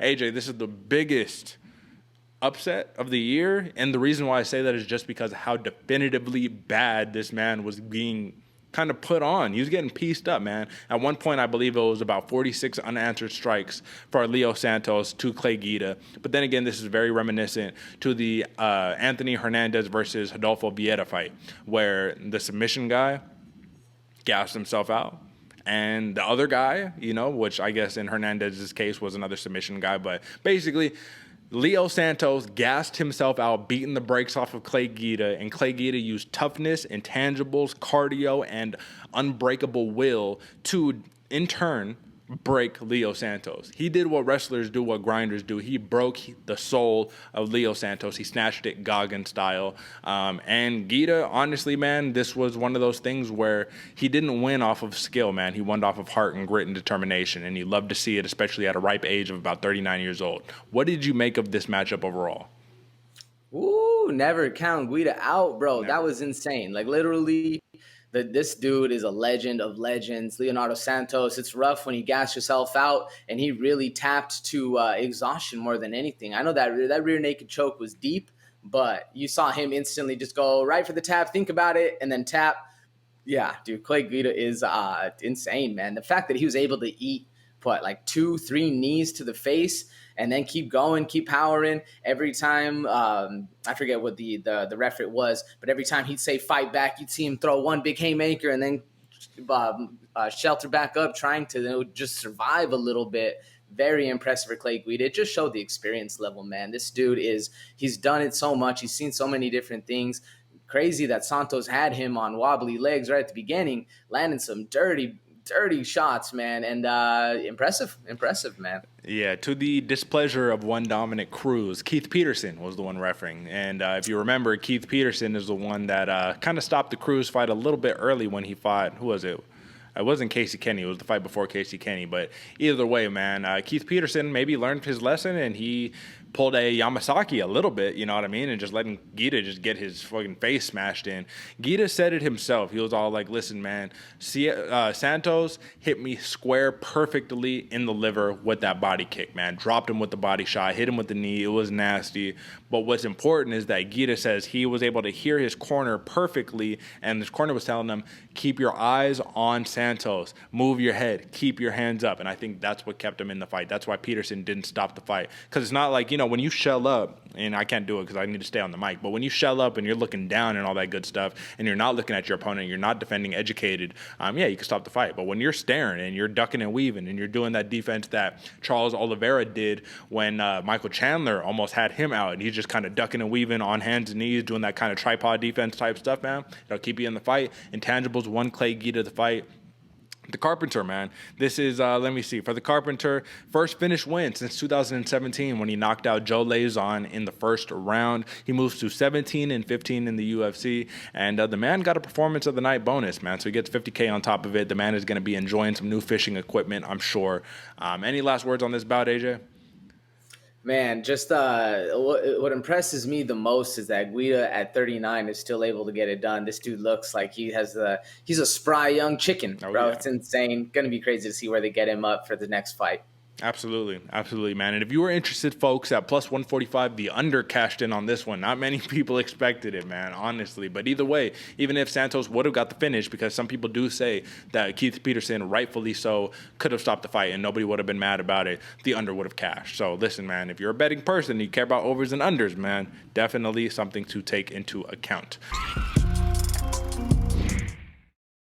AJ, this is the biggest upset of the year, and the reason why I say that is just because of how definitively bad this man was being kind of put on. He was getting pieced up, man. At one point, I believe it was about 46 unanswered strikes for Leo Santos to Clay Guida. But then again, this is very reminiscent to the Anthony Hernandez versus Rodolfo Vieira fight, where the submission guy gassed himself out. And the other guy, which I guess in Hernandez's case was another submission guy, but basically Leo Santos gassed himself out, beating the brakes off of Clay Guida, and Clay Guida used toughness, intangibles, cardio, and unbreakable will to, in turn, break Leo Santos. He did what wrestlers do, what grinders do. He broke the soul of Leo Santos. He snatched it Goggin style. And Guida, honestly, man, this was one of those things where he didn't win off of skill, man. He won off of heart and grit and determination, and you love to see it, especially at a ripe age of about 39 years old. What did you make of this matchup overall? Ooh, never count Guida out, bro. Never. That was insane. Like, literally, this dude is a legend of legends. Leonardo Santos. It's rough when you gas yourself out, and he really tapped to exhaustion more than anything. I know that rear naked choke was deep, but you saw him instantly just go right for the tap, think about it, and then tap. Yeah, dude, Clay Guida is insane, man. The fact that he was able to eat, like 2-3 knees to the face and then keep going, keep powering. Every time, I forget what the referee was, but every time he'd say fight back, you'd see him throw one big haymaker and then shelter back up, trying to just survive a little bit. Very impressive for Clay Guida. It just showed the experience level, man. This dude he's done it so much. He's seen so many different things. Crazy that Santos had him on wobbly legs right at the beginning, landing some dirty shots, man, and impressive, man. Yeah, to the displeasure of one Dominic Cruz, Keith Peterson was the one refereeing. And if you remember, Keith Peterson is the one that kind of stopped the Cruz fight a little bit early when he fought, who was it? It wasn't Casey Kenny. It was the fight before Casey Kenny. But either way, man, Keith Peterson maybe learned his lesson, and he pulled a Yamasaki a little bit, you know what I mean, and just letting Guida just get his fucking face smashed in. Guida said it himself. He was all like, listen, man, Santos hit me square perfectly in the liver with that body kick, man. Dropped him with the body shot, hit him with the knee. It was nasty. But what's important is that Guida says he was able to hear his corner perfectly, and his corner was telling him, keep your eyes on Santos. Move your head. Keep your hands up. And I think that's what kept him in the fight. That's why Peterson didn't stop the fight. Because it's not like, when you shell up, and I can't do it because I need to stay on the mic, but when you shell up and you're looking down and all that good stuff, and you're not looking at your opponent, you're not defending educated, yeah, you can stop the fight. But when you're staring and you're ducking and weaving and you're doing that defense that Charles Oliveira did when Michael Chandler almost had him out, and he's just kind of ducking and weaving on hands and knees, doing that kind of tripod defense type stuff, man, it'll keep you in the fight. Intangibles won Clay Guida the fight. The Carpenter, man. This is, let me see. For the Carpenter, first finish win since 2017 when he knocked out Joe Lauzon in the first round. He moves to 17-15 in the UFC. And the man got a performance of the night bonus, man. So he gets $50K on top of it. The man is going to be enjoying some new fishing equipment, I'm sure. Any last words on this bout, AJ? Man, just what impresses me the most is that Guida at 39 is still able to get it done. This dude looks like he's a spry young chicken, bro. Yeah. It's insane. Going to be crazy to see where they get him up for the next fight. Absolutely, man. And if you were interested, folks, at plus 145, the under cashed in on this one. Not many people expected it, man, honestly. But either way, even if Santos would have got the finish, because some people do say that Keith Peterson, rightfully so, could have stopped the fight and nobody would have been mad about it, the under would have cashed. So listen, man, if you're a betting person, you care about overs and unders, man, definitely something to take into account.